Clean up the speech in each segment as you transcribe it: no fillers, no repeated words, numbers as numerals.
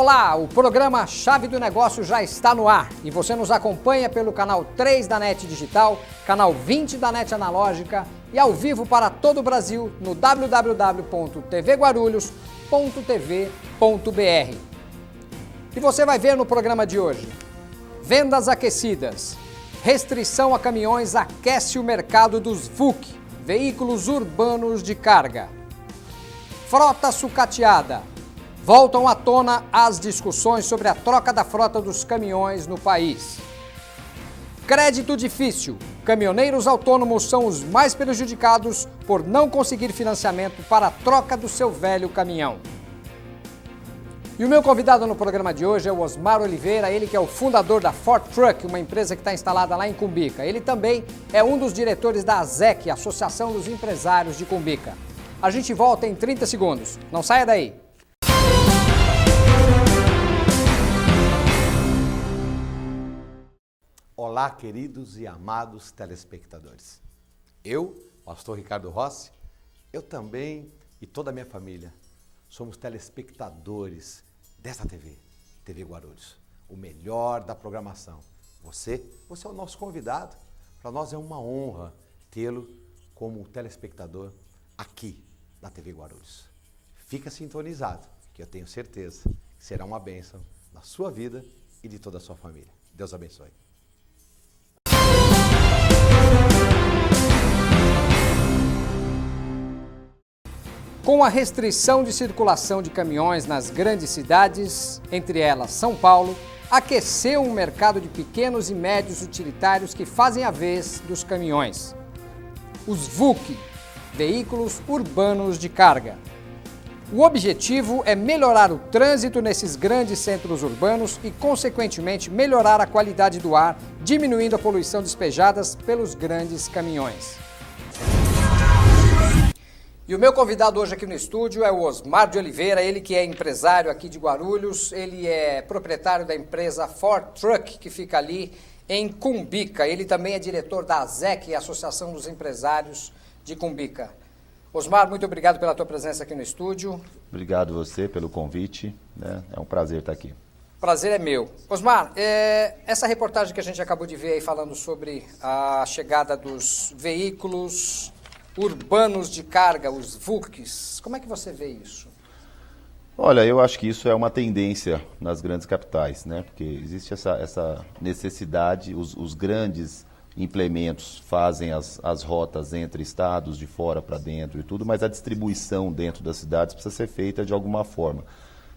Olá, o programa Chave do Negócio já está no ar e você nos acompanha pelo canal 3 da NET Digital, canal 20 da NET Analógica e ao vivo para todo o Brasil no www.tvguarulhos.tv.br. E você vai ver no programa de hoje: vendas aquecidas, restrição a caminhões aquece o mercado dos VUC, veículos urbanos de carga. Frota sucateada. Voltam à tona as discussões sobre a troca da frota dos caminhões no país. Crédito difícil. Caminhoneiros autônomos são os mais prejudicados por não conseguir financiamento para a troca do seu velho caminhão. E o meu convidado no programa de hoje é o Osmar Oliveira, ele que é o fundador da Ford Truck, uma empresa que está instalada lá em Cumbica. Ele também é um dos diretores da ASEC, Associação dos Empresários de Cumbica. A gente volta em 30 segundos. Não saia daí. Olá, queridos e amados telespectadores. Eu, pastor Ricardo Rossi, eu também e toda a minha família somos telespectadores dessa TV, TV Guarulhos, o melhor da programação. Você é o nosso convidado. Para nós é uma honra tê-lo como telespectador aqui na TV Guarulhos. Fica sintonizado, que eu tenho certeza que será uma bênção na sua vida e de toda a sua família. Deus abençoe. Com a restrição de circulação de caminhões nas grandes cidades, entre elas São Paulo, aqueceu um mercado de pequenos e médios utilitários que fazem a vez dos caminhões. Os VUC, veículos urbanos de carga. O objetivo é melhorar o trânsito nesses grandes centros urbanos e, consequentemente, melhorar a qualidade do ar, diminuindo a poluição despejadas pelos grandes caminhões. E o meu convidado hoje aqui no estúdio é o Osmar de Oliveira, ele que é empresário aqui de Guarulhos, ele é proprietário da empresa Ford Truck, que fica ali em Cumbica. Ele também é diretor da ASEC, Associação dos Empresários de Cumbica. Osmar, muito obrigado pela tua presença aqui no estúdio. Obrigado você pelo convite, né? É um prazer estar aqui. Prazer é meu. Osmar, essa reportagem que a gente acabou de ver aí falando sobre a chegada dos veículos urbanos de carga, os VUCs, como é que você vê isso? Olha, eu acho que isso é uma tendência nas grandes capitais, né? Porque existe essa necessidade, os grandes implementos fazem as rotas entre estados, de fora para dentro e tudo, mas a distribuição dentro das cidades precisa ser feita de alguma forma.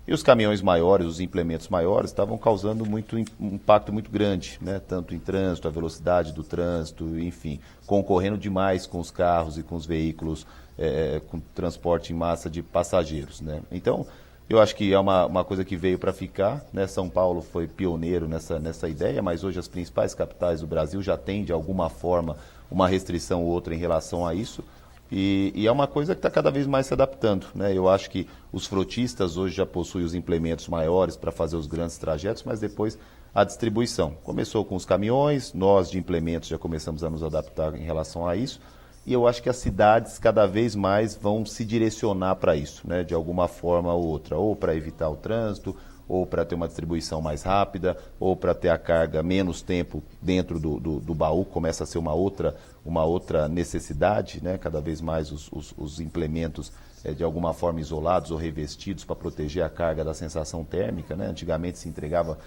E os caminhões maiores, os implementos maiores, estavam causando um impacto muito grande, né? Tanto em trânsito, a velocidade do trânsito, enfim, concorrendo demais com os carros e com os veículos, com transporte em massa de passageiros, né? Então, eu acho que é uma coisa que veio para ficar, né? São Paulo foi pioneiro nessa ideia, mas hoje as principais capitais do Brasil já têm, de alguma forma, uma restrição ou outra em relação a isso. E é uma coisa que está cada vez mais se adaptando, né? Eu acho que os frotistas hoje já possuem os implementos maiores para fazer os grandes trajetos, mas depois a distribuição. Começou com os caminhões, nós de implementos já começamos a nos adaptar em relação a isso, e eu acho que as cidades cada vez mais vão se direcionar para isso, né? De alguma forma ou outra, ou para evitar o trânsito, ou para ter uma distribuição mais rápida, ou para ter a carga menos tempo dentro do baú, começa a ser uma outra necessidade, né? Cada vez mais os implementos de alguma forma isolados ou revestidos para proteger a carga da sensação térmica, né? Antigamente se entregava,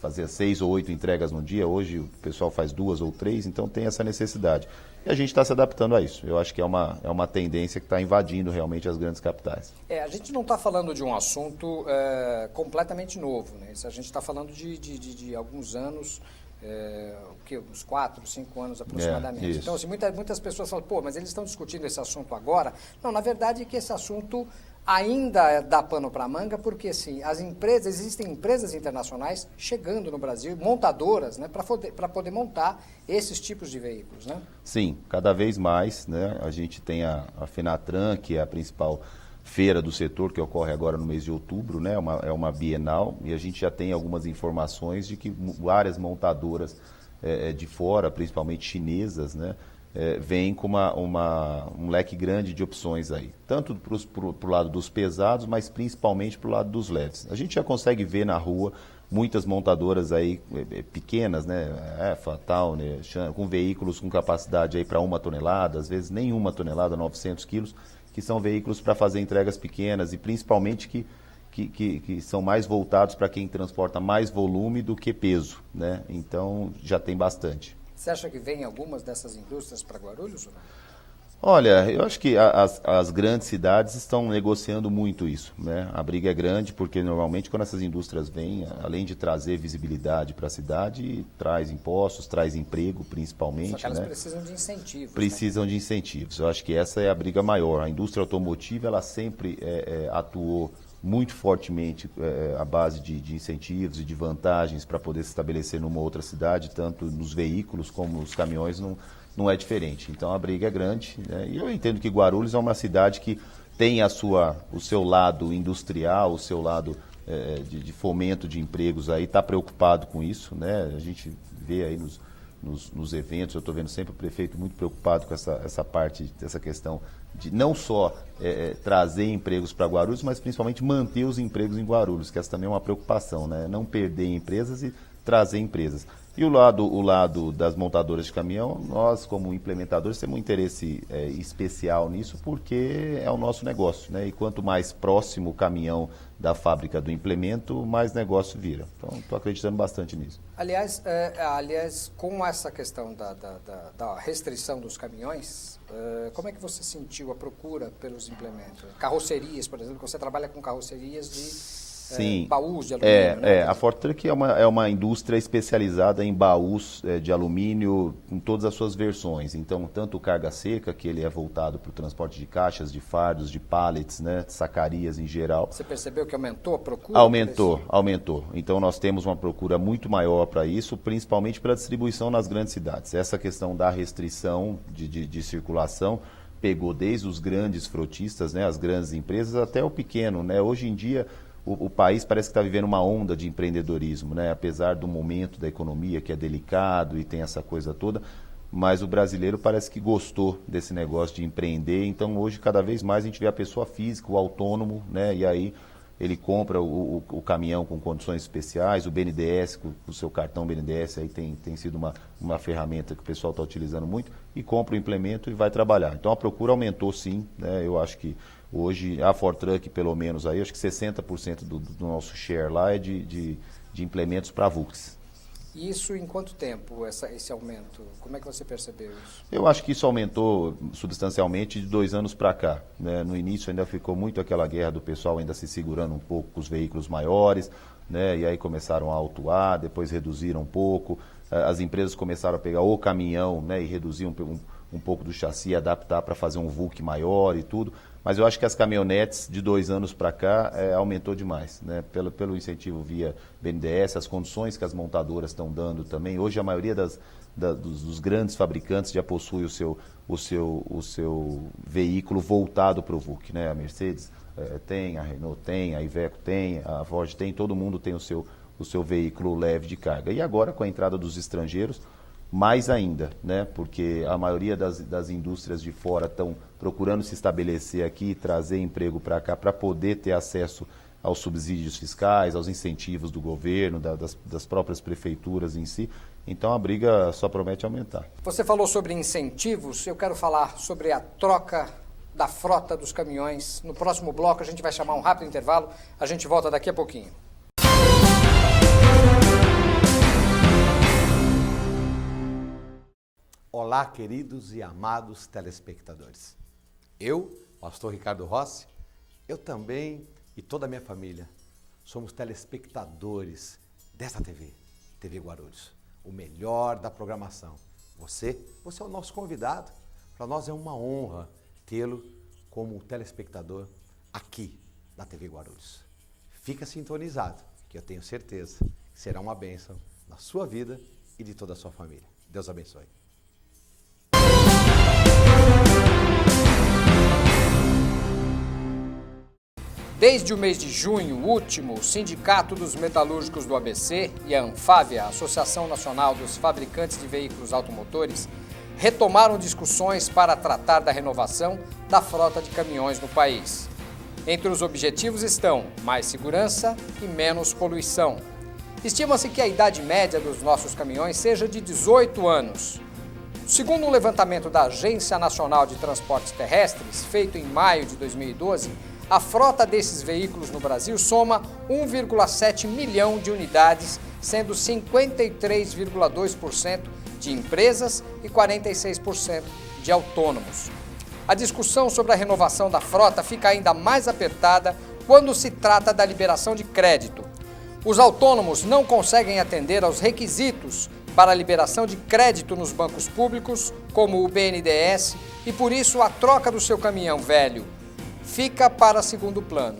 fazia 6 ou 8 entregas no dia, hoje o pessoal faz 2 ou 3, então tem essa necessidade. E a gente está se adaptando a isso. Eu acho que é uma tendência que está invadindo realmente as grandes capitais. A gente não está falando de um assunto completamente novo, né? A gente está falando de alguns anos, uns 4, 5 anos aproximadamente. Então, assim, muitas pessoas falam, mas eles estão discutindo esse assunto agora. Não, na verdade é que esse assunto ainda dá pano para manga, porque assim, existem empresas internacionais chegando no Brasil, montadoras, né, para poder montar esses tipos de veículos, né? Sim, cada vez mais, né? A gente tem a Fenatran, que é a principal feira do setor, que ocorre agora no mês de outubro, né? É uma bienal, e a gente já tem algumas informações de que várias montadoras de fora, principalmente chinesas, né, vem com um leque grande de opções aí, tanto para o lado dos pesados, mas principalmente para o lado dos leves. A gente já consegue ver na rua muitas montadoras aí pequenas, né, Fatal, né, com veículos com capacidade aí para 1 tonelada, às vezes nem 1 tonelada, 900 quilos, que são veículos para fazer entregas pequenas e principalmente que são mais voltados para quem transporta mais volume do que peso, né? Então já tem bastante. Você acha que vem algumas dessas indústrias para Guarulhos ou não? Olha, eu acho que as grandes cidades estão negociando muito isso, né? A briga é grande porque normalmente quando essas indústrias vêm, além de trazer visibilidade para a cidade, traz impostos, traz emprego principalmente. Só que elas, né? Precisam de incentivos. Precisam, né? De incentivos. Eu acho que essa é a briga maior. A indústria automotiva ela sempre atuou muito fortemente à base de incentivos e de vantagens para poder se estabelecer numa outra cidade, tanto nos veículos como nos caminhões não é diferente. Então a briga é grande, né? E eu entendo que Guarulhos é uma cidade que tem o seu lado industrial, o seu lado de fomento de empregos aí, está preocupado com isso, né? A gente vê aí nos eventos, eu estou vendo sempre o prefeito muito preocupado com essa parte, dessa questão de não só trazer empregos para Guarulhos, mas principalmente manter os empregos em Guarulhos, que essa também é uma preocupação, né? Não perder empresas e trazer empresas. E o lado das montadoras de caminhão, nós como implementadores temos um interesse especial nisso porque é o nosso negócio, né? E quanto mais próximo o caminhão da fábrica do implemento, mais negócio vira. Então, estou acreditando bastante nisso. Aliás, com essa questão da restrição dos caminhões, como é que você sentiu a procura pelos implementos? Carrocerias, por exemplo, você trabalha com carrocerias de... Sim, baús de alumínio. Né? A Fortruck é uma indústria especializada em baús de alumínio em todas as suas versões. Então, tanto o carga seca, que ele é voltado para o transporte de caixas, de fardos, de pallets, né, de sacarias em geral. Você percebeu que aumentou a procura? Aumentou. Então, nós temos uma procura muito maior para isso, principalmente pela distribuição nas grandes cidades. Essa questão da restrição de circulação pegou desde os grandes frotistas, né, as grandes empresas, até o pequeno, né? Hoje em dia... O país parece que está vivendo uma onda de empreendedorismo, né? Apesar do momento da economia que é delicado e tem essa coisa toda, mas o brasileiro parece que gostou desse negócio de empreender. Então hoje cada vez mais a gente vê a pessoa física, o autônomo, né? E aí ele compra o caminhão com condições especiais, o BNDES, com o seu cartão BNDES, aí tem sido uma ferramenta que o pessoal está utilizando muito, e compra o implemento e vai trabalhar. Então a procura aumentou sim, né? Eu acho que hoje, a Fortruck, pelo menos, aí, acho que 60% do nosso share lá é de implementos para VUCs. E isso em quanto tempo, esse aumento? Como é que você percebeu isso? Eu acho que isso aumentou substancialmente de 2 anos para cá, né? No início ainda ficou muito aquela guerra do pessoal ainda se segurando um pouco com os veículos maiores, né? E aí começaram a autuar, depois reduziram um pouco. As empresas começaram a pegar o caminhão, né, e reduzir um pouco do chassi, adaptar para fazer um VUC maior e tudo. Mas eu acho que as caminhonetes de 2 anos para cá aumentou demais, né? Pelo incentivo via BNDES, as condições que as montadoras estão dando também. Hoje a maioria dos grandes fabricantes já possui o seu veículo voltado para o VUC, né? A Mercedes tem, a Renault tem, a Iveco tem, a Ford tem, todo mundo tem o seu veículo leve de carga. E agora com a entrada dos estrangeiros, mais ainda, né? Porque a maioria das indústrias de fora estão procurando se estabelecer aqui, trazer emprego para cá, para poder ter acesso aos subsídios fiscais, aos incentivos do governo, das próprias prefeituras em si. Então a briga só promete aumentar. Você falou sobre incentivos, eu quero falar sobre a troca da frota dos caminhões. No próximo bloco a gente vai chamar um rápido intervalo, a gente volta daqui a pouquinho. Olá, queridos e amados telespectadores. Eu, pastor Ricardo Rossi, eu também e toda a minha família somos telespectadores dessa TV, TV Guarulhos, o melhor da programação. Você é o nosso convidado. Para nós é uma honra tê-lo como telespectador aqui na TV Guarulhos. Fica sintonizado, que eu tenho certeza que será uma bênção na sua vida e de toda a sua família. Deus abençoe. Desde o mês de junho último, o Sindicato dos Metalúrgicos do ABC e a Anfávia, a Associação Nacional dos Fabricantes de Veículos Automotores, retomaram discussões para tratar da renovação da frota de caminhões no país. Entre os objetivos estão mais segurança e menos poluição. Estima-se que a idade média dos nossos caminhões seja de 18 anos. Segundo um levantamento da Agência Nacional de Transportes Terrestres, feito em maio de 2012, a frota desses veículos no Brasil soma 1,7 milhão de unidades, sendo 53,2% de empresas e 46% de autônomos. A discussão sobre a renovação da frota fica ainda mais apertada quando se trata da liberação de crédito. Os autônomos não conseguem atender aos requisitos para a liberação de crédito nos bancos públicos, como o BNDES, e por isso a troca do seu caminhão velho fica para segundo plano.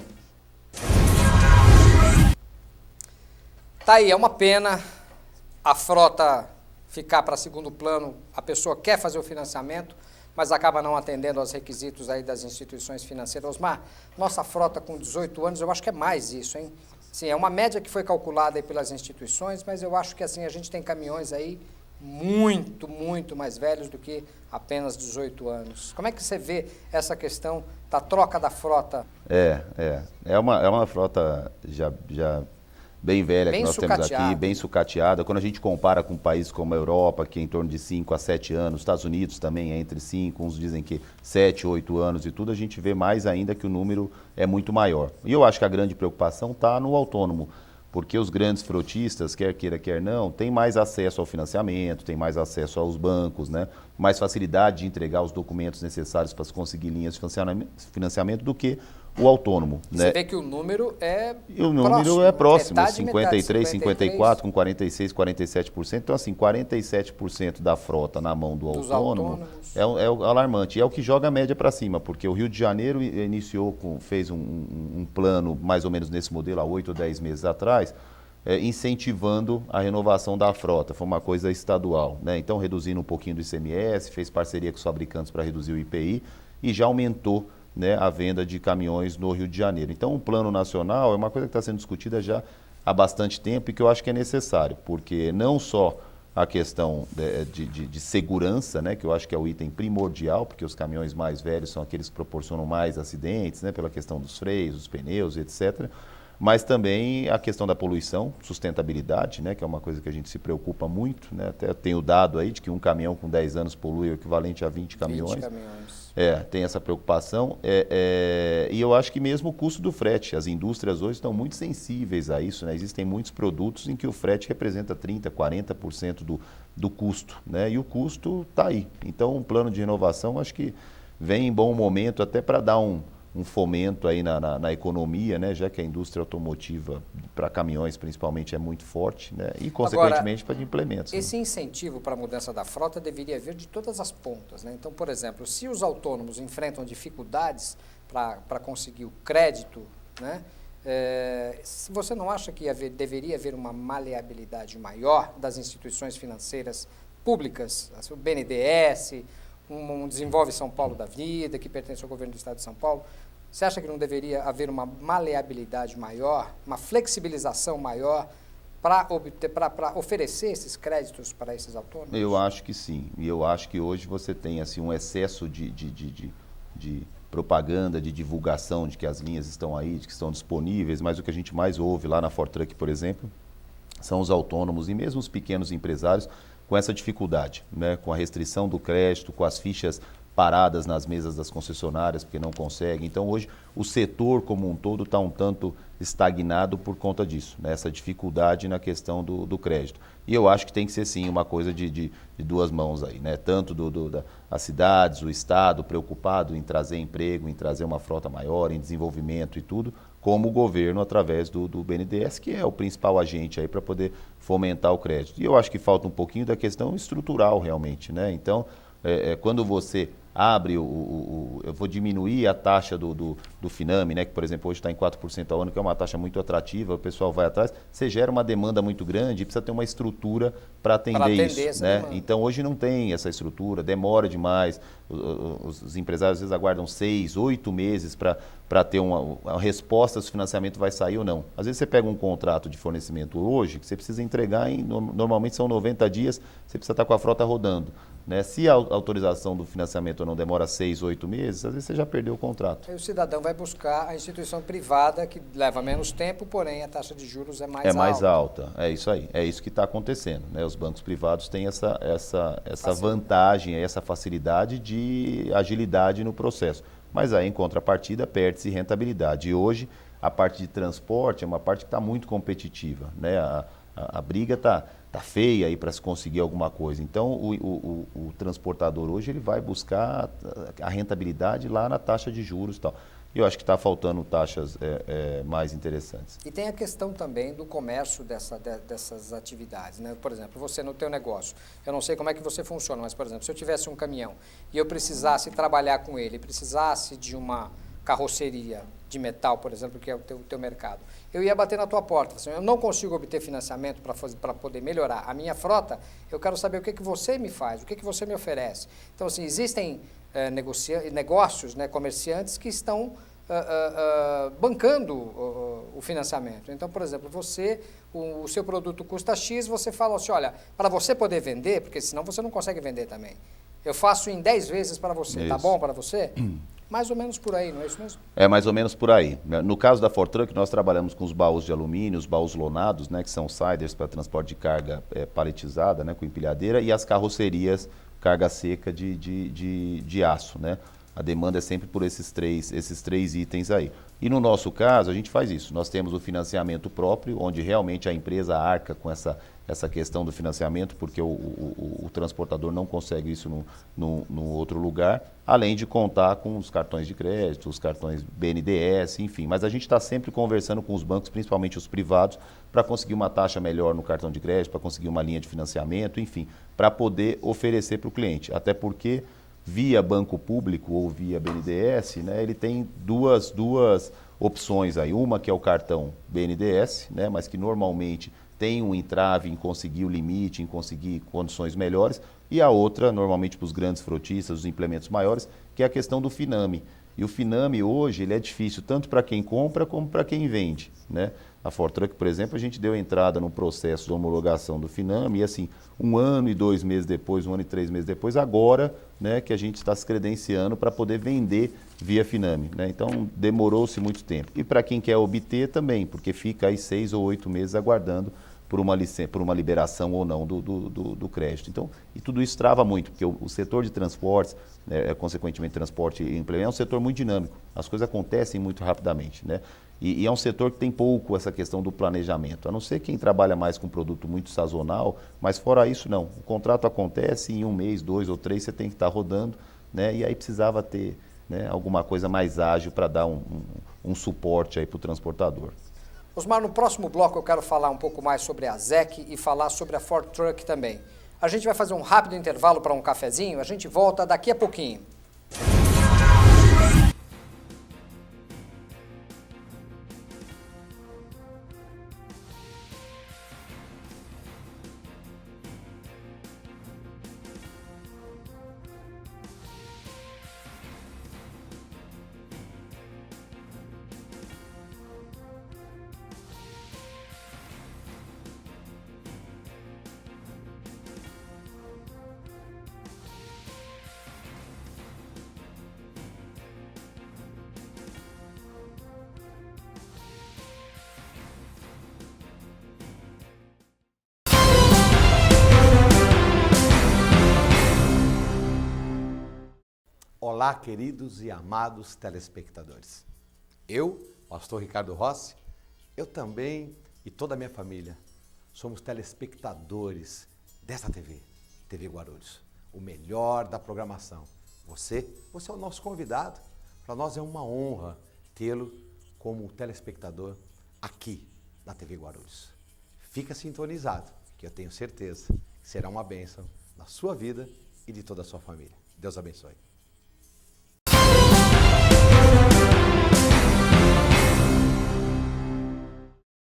Tá aí, é uma pena a frota ficar para segundo plano. A pessoa quer fazer o financiamento, mas acaba não atendendo aos requisitos aí das instituições financeiras. Osmar, nossa frota com 18 anos, eu acho que é mais isso, hein? Sim, é uma média que foi calculada aí pelas instituições, mas eu acho que assim, a gente tem caminhões aí muito mais velhos do que apenas 18 anos. Como é que você vê essa questão da troca da frota? É uma frota já bem velha que nós temos aqui, bem sucateada. Quando a gente compara com países como a Europa, que é em torno de 5 a 7 anos, Estados Unidos também é entre 5, uns dizem que 7, 8 anos e tudo, a gente vê mais ainda que o número é muito maior. E eu acho que a grande preocupação está no autônomo, porque os grandes frotistas, quer queira, quer não, têm mais acesso ao financiamento, têm mais acesso aos bancos, né? Mais facilidade de entregar os documentos necessários para conseguir linhas de financiamento do que o autônomo. Você né? vê que o número é próximo, metade, 53, 54, com 46, 47%. Então, assim, 47% da frota na mão do autônomo é alarmante. E é o que joga a média para cima, porque o Rio de Janeiro fez um plano mais ou menos nesse modelo há 8 ou 10 meses atrás, incentivando a renovação da frota. Foi uma coisa estadual, né? Então, reduzindo um pouquinho do ICMS, fez parceria com os fabricantes para reduzir o IPI e já aumentou, né, a venda de caminhões no Rio de Janeiro. Então, o plano nacional é uma coisa que está sendo discutida já há bastante tempo e que eu acho que é necessário, porque não só a questão de segurança, né, que eu acho que é o item primordial, porque os caminhões mais velhos são aqueles que proporcionam mais acidentes, né, pela questão dos freios, dos pneus, etc., mas também a questão da poluição, sustentabilidade, né, que é uma coisa que a gente se preocupa muito, né, até tem o dado aí de que um caminhão com 10 anos polui o equivalente a 20 caminhões. 20 caminhões. Tem essa preocupação, e eu acho que mesmo o custo do frete, as indústrias hoje estão muito sensíveis a isso, né? Existem muitos produtos em que o frete representa 30%, 40% do custo, né? E o custo está aí. Então, um plano de renovação acho que vem em bom momento até para dar um fomento aí na economia, né? Já que a indústria automotiva para caminhões principalmente é muito forte, né? E consequentemente para implementos. Esse incentivo para a mudança da frota deveria vir de todas as pontas, né? Então, por exemplo, se os autônomos enfrentam dificuldades para conseguir o crédito, né? Você não acha que deveria haver uma maleabilidade maior das instituições financeiras públicas, o BNDES, um Desenvolve São Paulo da vida, que pertence ao governo do estado de São Paulo? Você acha que não deveria haver uma maleabilidade maior, uma flexibilização maior para oferecer esses créditos para esses autônomos? Eu acho que sim. E eu acho que hoje você tem assim, um excesso de propaganda, de divulgação de que as linhas estão aí, de que estão disponíveis, mas o que a gente mais ouve lá na Ford Truck, por exemplo, são os autônomos e mesmo os pequenos empresários com essa dificuldade, né? Com a restrição do crédito, com as fichas paradas nas mesas das concessionárias porque não conseguem. Então hoje o setor como um todo está um tanto estagnado por conta disso, né? Essa dificuldade na questão do crédito. E eu acho que tem que ser sim uma coisa de duas mãos aí, né? Tanto as cidades, o Estado preocupado em trazer emprego, em trazer uma frota maior, em desenvolvimento e tudo, como o governo através do BNDES, que é o principal agente aí para poder fomentar o crédito. E eu acho que falta um pouquinho da questão estrutural realmente, né? Então, quando você abre, eu vou diminuir a taxa do Finame, né, que por exemplo hoje está em 4% ao ano, que é uma taxa muito atrativa, o pessoal vai atrás, você gera uma demanda muito grande e precisa ter uma estrutura para atender isso. Né? Então hoje não tem essa estrutura, demora demais, os empresários às vezes aguardam 6, 8 meses para ter uma resposta se o financiamento vai sair ou não. Às vezes você pega um contrato de fornecimento hoje, que você precisa entregar normalmente são 90 dias, você precisa estar com a frota rodando. né? Se a autorização do financiamento não demora 6, 8 meses, às vezes você já perdeu o contrato. Aí o cidadão vai buscar a instituição privada que leva menos tempo, porém a taxa de juros é mais alta. É mais alta, é isso aí, é isso que está acontecendo, né? Os bancos privados têm essa vantagem, essa facilidade de agilidade no processo. Mas aí, em contrapartida, perde-se rentabilidade. E hoje, a parte de transporte é uma parte que está muito competitiva, né? A briga está feia aí para se conseguir alguma coisa. Então, o transportador hoje ele vai buscar a rentabilidade lá na taxa de juros e tal. E eu acho que está faltando taxas mais interessantes. E tem a questão também do comércio dessas atividades, né? Por exemplo, você no teu negócio, eu não sei como é que você funciona, mas, por exemplo, se eu tivesse um caminhão e eu precisasse trabalhar com ele, precisasse de uma carroceria de metal, por exemplo, que é o teu mercado, eu ia bater na tua porta, assim, eu não consigo obter financiamento para poder melhorar a minha frota, eu quero saber o que você me faz, o que você me oferece. Então, assim, existem negócios, né, comerciantes que estão bancando o financiamento. Então, por exemplo, o seu produto custa X, você fala assim, olha, para você poder vender, porque senão você não consegue vender também, eu faço em 10 vezes para você, Isso. Tá bom para você? Mais ou menos por aí, não é isso mesmo? É mais ou menos por aí. No caso da Ford Truck, nós trabalhamos com os baús de alumínio, os baús lonados, né, que são siders para transporte de carga paletizada, né, com empilhadeira, e as carrocerias carga seca de aço, né? A demanda é sempre por esses três itens aí. E no nosso caso, a gente faz isso. Nós temos o financiamento próprio, onde realmente a empresa arca com essa questão do financiamento, porque o transportador não consegue isso no outro lugar, além de contar com os cartões de crédito, os cartões BNDES, enfim. Mas a gente está sempre conversando com os bancos, principalmente os privados, para conseguir uma taxa melhor no cartão de crédito, para conseguir uma linha de financiamento, enfim, para poder oferecer para o cliente. Até porque via banco público ou via BNDES, né, ele tem duas opções aí. Uma que é o cartão BNDES, né, mas que normalmente tem um entrave em conseguir o limite, em conseguir condições melhores, e a outra, normalmente para os grandes frotistas, os implementos maiores, que é a questão do Finame. E o Finame hoje ele é difícil tanto para quem compra como para quem vende, né? A Ford Truck, por exemplo, a gente deu entrada no processo de homologação do Finame e assim, 1 ano e 2 meses depois, 1 ano e 3 meses depois, agora, né, que a gente está se credenciando para poder vender via Finame, né? Então demorou-se muito tempo. E para quem quer obter também, porque fica aí 6 ou 8 meses aguardando por uma liberação ou não do crédito. Então, e tudo isso trava muito, porque o setor de transportes, consequentemente transporte e implemento, é um setor muito dinâmico. As coisas acontecem muito rapidamente, né? E é um setor que tem pouco essa questão do planejamento, a não ser quem trabalha mais com produto muito sazonal, mas fora isso não. O contrato acontece e em 1 mês, 2 ou 3 você tem que estar rodando, né? E aí precisava ter, né, alguma coisa mais ágil para dar um suporte aí para o transportador. Osmar, no próximo bloco eu quero falar um pouco mais sobre a ZEC e falar sobre a Ford Truck também. A gente vai fazer um rápido intervalo para um cafezinho, a gente volta daqui a pouquinho. Olá, queridos e amados telespectadores. Eu, pastor Ricardo Rossi, eu também e toda a minha família somos telespectadores dessa TV, TV Guarulhos, o melhor da programação. Você é o nosso convidado. Para nós é uma honra tê-lo como telespectador aqui na TV Guarulhos. Fica sintonizado, que eu tenho certeza que será uma bênção na sua vida e de toda a sua família. Deus abençoe.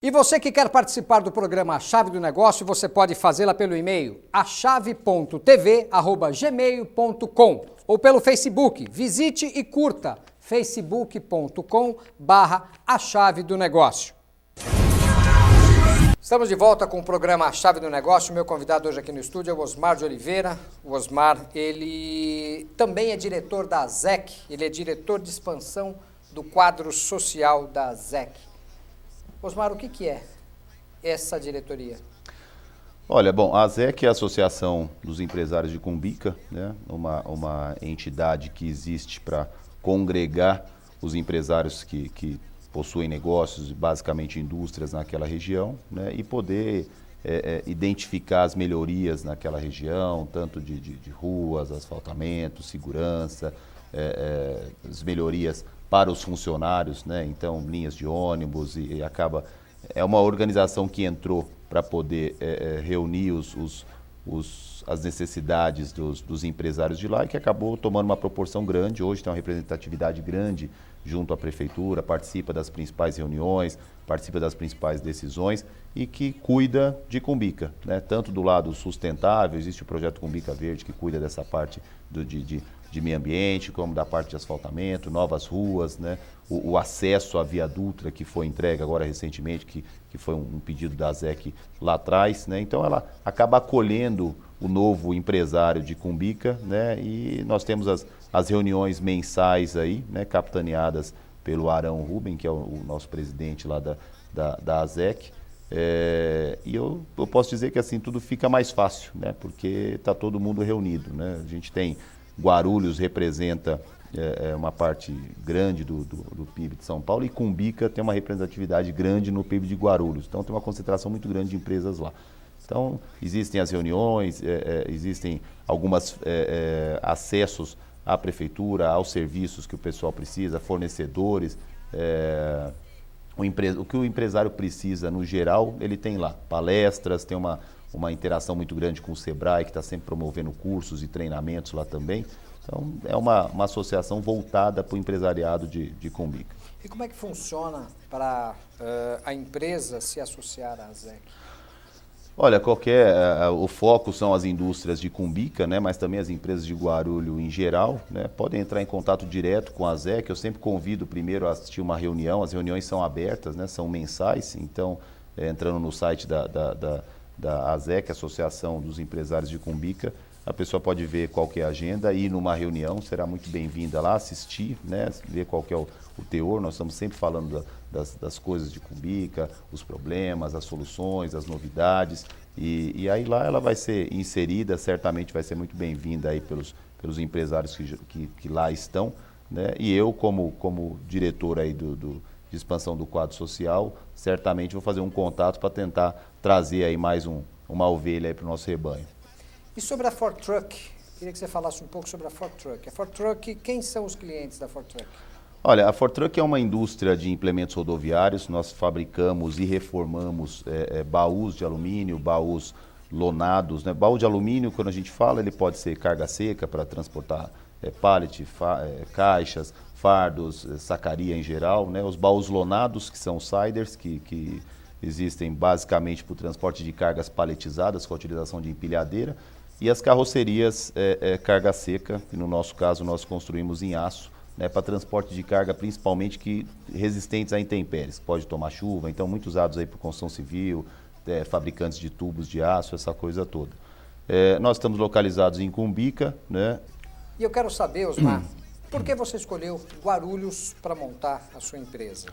E você que quer participar do programa A Chave do Negócio, você pode fazê-la pelo e-mail achave.tv@gmail.com ou pelo Facebook. Visite e curta facebook.com/A Chave do Negócio. Estamos de volta com o programa A Chave do Negócio. O meu convidado hoje aqui no estúdio é o Osmar de Oliveira. O Osmar, ele também é diretor da ZEC, ele é diretor de expansão do quadro social da ZEC. Osmar, o que é essa diretoria? Olha, bom, a ZEC é a Associação dos Empresários de Cumbica, né? Uma entidade que existe para congregar os empresários que possuem negócios, basicamente indústrias naquela região, né? E poder identificar as melhorias naquela região, tanto de ruas, asfaltamento, segurança, as melhorias para os funcionários, né? Então, linhas de ônibus e acaba... É uma organização que entrou para poder reunir as necessidades dos empresários de lá e que acabou tomando uma proporção grande. Hoje tem uma representatividade grande junto à prefeitura, participa das principais reuniões, participa das principais decisões e que cuida de Cumbica, né? Tanto do lado sustentável, existe o projeto Cumbica Verde que cuida dessa parte de meio ambiente, como da parte de asfaltamento, novas ruas, né? O acesso à Via Dutra que foi entregue agora recentemente, que foi um pedido da ZEC lá atrás, né? Então ela acaba acolhendo o novo empresário de Cumbica, né? E nós temos as reuniões mensais aí, né? Capitaneadas pelo Arão Ruben, que é o nosso presidente lá da ZEC. E eu posso dizer que assim tudo fica mais fácil, né? Porque está todo mundo reunido, né? A gente tem Guarulhos representa uma parte grande do PIB de São Paulo e Cumbica tem uma representatividade grande no PIB de Guarulhos. Então tem uma concentração muito grande de empresas lá. Então existem as reuniões, existem alguns acessos à prefeitura, aos serviços que o pessoal precisa, fornecedores. O que o empresário precisa no geral, ele tem lá. Palestras, tem uma interação muito grande com o Sebrae, que está sempre promovendo cursos e treinamentos lá também. Então, é uma associação voltada para o empresariado de Cumbica. E como é que funciona para a empresa se associar à ZEC? Olha, o foco são as indústrias de Cumbica, né, mas também as empresas de Guarulhos em geral, né, podem entrar em contato direto com a ZEC. Eu sempre convido primeiro a assistir uma reunião, as reuniões são abertas, né, são mensais, então entrando no site da ASEC, Associação dos Empresários de Cumbica, a pessoa pode ver qual que é a agenda, ir numa reunião, será muito bem-vinda lá, assistir, né, ver qual que é o teor. Nós estamos sempre falando das coisas de Cumbica, os problemas, as soluções, as novidades, e aí lá ela vai ser inserida, certamente vai ser muito bem-vinda aí pelos empresários que lá estão, né, e eu como diretor aí de expansão do quadro social, certamente vou fazer um contato para tentar trazer aí mais uma ovelha aí para o nosso rebanho. E sobre a Ford Truck, queria que você falasse um pouco sobre a Ford Truck. A Ford Truck, quem são os clientes da Ford Truck? Olha, a Ford Truck é uma indústria de implementos rodoviários. Nós fabricamos e reformamos baús de alumínio, baús lonados, né? Baú de alumínio, quando a gente fala, ele pode ser carga seca para transportar pallet, caixas, fardos, sacaria em geral, né? Os baús lonados, que são siders, que existem basicamente para o transporte de cargas paletizadas com a utilização de empilhadeira, e as carrocerias carga seca, que no nosso caso nós construímos em aço, né, para transporte de carga principalmente resistentes a intempéries, pode tomar chuva, então muito usados aí por construção civil, fabricantes de tubos de aço, essa coisa toda. Nós estamos localizados em Cumbica, né? E eu quero saber, Osmar, por que você escolheu Guarulhos para montar a sua empresa?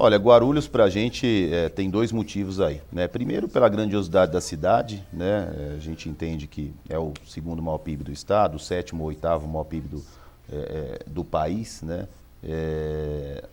Olha, Guarulhos para a gente tem dois motivos aí, né? Primeiro, pela grandiosidade da cidade, né? A gente entende que é o segundo maior PIB do estado, o sétimo ou oitavo maior PIB do país, né?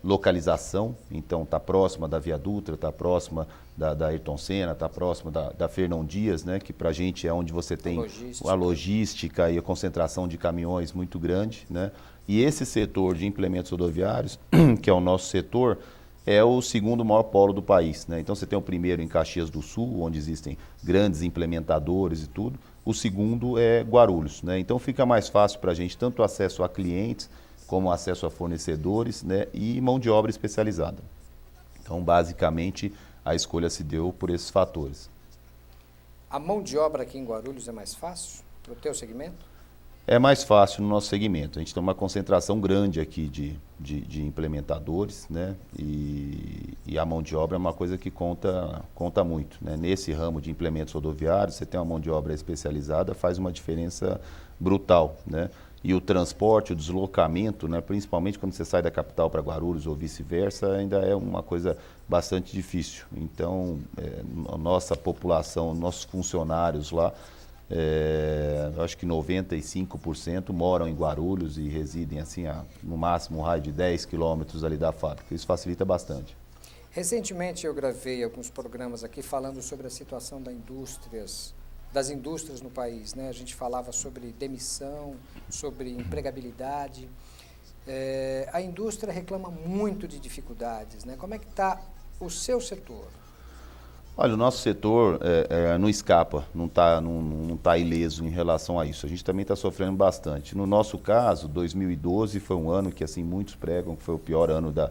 Localização, então está próxima da Via Dutra, está próxima da Ayrton Senna, está próxima da Fernão Dias, né? Que para a gente é onde você tem a logística e a concentração de caminhões muito grande, né? E esse setor de implementos rodoviários, que é o nosso setor, é o segundo maior polo do país, né? Então você tem o primeiro em Caxias do Sul, onde existem grandes implementadores e tudo. O segundo é Guarulhos, né? Então fica mais fácil para a gente tanto acesso a clientes, como acesso a fornecedores, né? E mão de obra especializada. Então basicamente a escolha se deu por esses fatores. A mão de obra aqui em Guarulhos é mais fácil para o teu segmento? É mais fácil no nosso segmento. A gente tem uma concentração grande aqui de implementadores, né? E E a mão de obra é uma coisa que conta muito, né? Nesse ramo de implementos rodoviários, você tem uma mão de obra especializada, faz uma diferença brutal, né? E o transporte, o deslocamento, né? Principalmente quando você sai da capital para Guarulhos ou vice-versa, ainda é uma coisa bastante difícil. Então, a nossa população, nossos funcionários lá, eu acho que 95% moram em Guarulhos e residem assim, no máximo um raio de 10 quilômetros ali da fábrica. Isso facilita bastante. Recentemente eu gravei alguns programas aqui falando sobre a situação das indústrias no país, né? A gente falava sobre demissão, sobre empregabilidade. A indústria reclama muito de dificuldades, né? Como é que está o seu setor? Olha, o nosso setor não escapa, não tá ileso em relação a isso. A gente também está sofrendo bastante. No nosso caso, 2012 foi um ano que assim muitos pregam que foi o pior ano da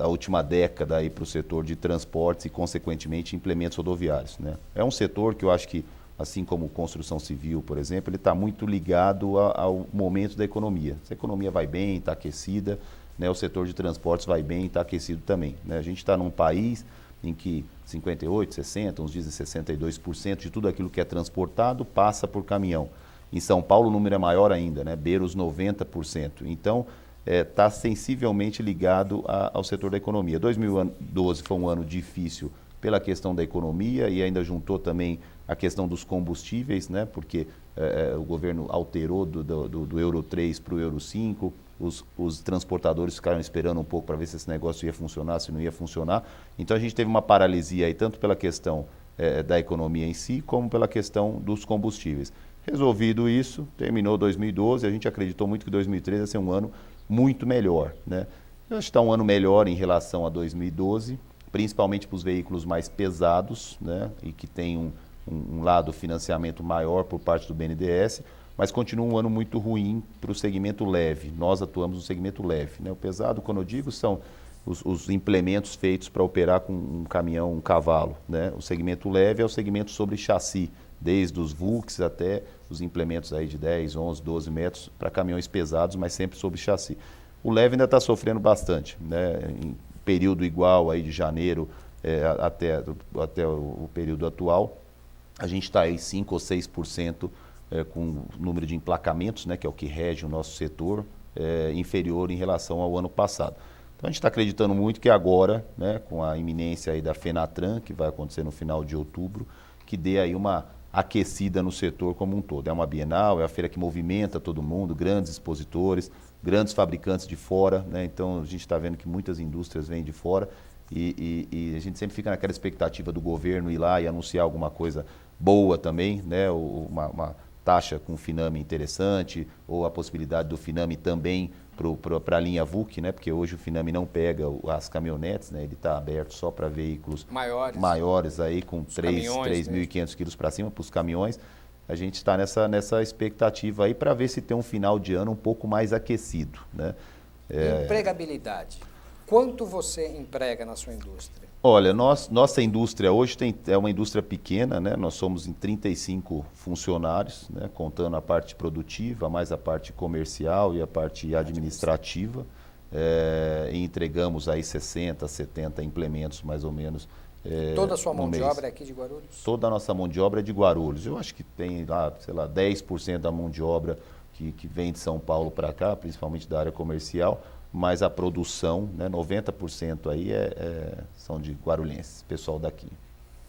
última década para o setor de transportes e, consequentemente, implementos rodoviários, né? É um setor que eu acho que, assim como construção civil, por exemplo, ele está muito ligado ao momento da economia. Se a economia vai bem, está aquecida, né, o setor de transportes vai bem e está aquecido também, né? A gente está num país em que 58%, 60%, uns dizem 62% de tudo aquilo que é transportado passa por caminhão. Em São Paulo o número é maior ainda, né? Beira os 90%. Então, está sensivelmente ligado ao setor da economia. 2012 foi um ano difícil pela questão da economia e ainda juntou também a questão dos combustíveis, né? Porque o governo alterou do Euro 3 para o Euro 5, os transportadores ficaram esperando um pouco para ver se esse negócio ia funcionar, se não ia funcionar. Então a gente teve uma paralisia aí, tanto pela questão da economia em si, como pela questão dos combustíveis. Resolvido isso, terminou 2012, a gente acreditou muito que 2013 ia ser um ano muito melhor, né? Eu acho que está um ano melhor em relação a 2012, principalmente para os veículos mais pesados, né? E que tem um lado financiamento maior por parte do BNDES, mas continua um ano muito ruim para o segmento leve. Nós atuamos no segmento leve, né? O pesado, quando eu digo, são os implementos feitos para operar com um caminhão, um cavalo, né? O segmento leve é o segmento sobre chassi, desde os Vulks até os implementos aí de 10, 11, 12 metros para caminhões pesados, mas sempre sob chassi. O leve ainda está sofrendo bastante, né? Em período igual aí de janeiro até o período atual, a gente está aí 5 ou 6% com o número de emplacamentos, né, que é o que rege o nosso setor, inferior em relação ao ano passado. Então a gente está acreditando muito que agora, né, com a iminência aí da Fenatran, que vai acontecer no final de outubro, que dê aí uma aquecida no setor como um todo. É uma Bienal, é a feira que movimenta todo mundo, grandes expositores, grandes fabricantes de fora, né? Então a gente está vendo que muitas indústrias vêm de fora e a gente sempre fica naquela expectativa do governo ir lá e anunciar alguma coisa boa também, né? Uma taxa com Finame interessante, ou a possibilidade do Finame também para a linha VUC, né? Porque hoje o Finame não pega as caminhonetes, né? Ele está aberto só para veículos maiores aí, com 3.500 quilos para cima, para os caminhões. A gente está nessa expectativa aí para ver se tem um final de ano um pouco mais aquecido, né? Empregabilidade. Quanto você emprega na sua indústria? Olha, nossa indústria hoje é uma indústria pequena, né? Nós somos em 35 funcionários, né? Contando a parte produtiva, mais a parte comercial e a parte administrativa. E entregamos aí 60, 70 implementos mais ou menos. Toda a sua mão de obra é aqui de Guarulhos? Toda a nossa mão de obra é de Guarulhos. Eu acho que tem lá, sei lá, 10% da mão de obra que vem de São Paulo para cá, principalmente da área comercial, mas a produção, né, 90% aí são de guarulhenses, pessoal daqui.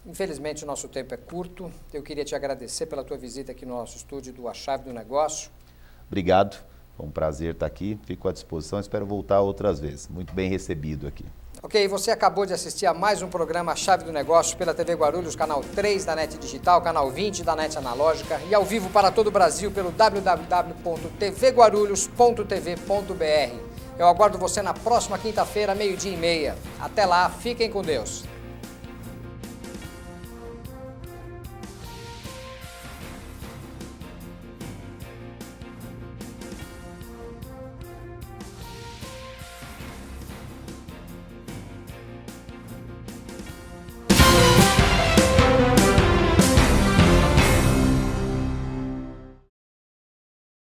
Infelizmente o nosso tempo é curto. Eu queria te agradecer pela tua visita aqui no nosso estúdio do A Chave do Negócio. Obrigado, foi um prazer estar aqui, fico à disposição, espero voltar outras vezes. Muito bem recebido aqui. Ok, você acabou de assistir a mais um programa A Chave do Negócio pela TV Guarulhos, canal 3 da NET Digital, canal 20 da NET Analógica e ao vivo para todo o Brasil pelo www.tvguarulhos.tv.br. Eu aguardo você na próxima quinta-feira, 12:30. Até lá, fiquem com Deus.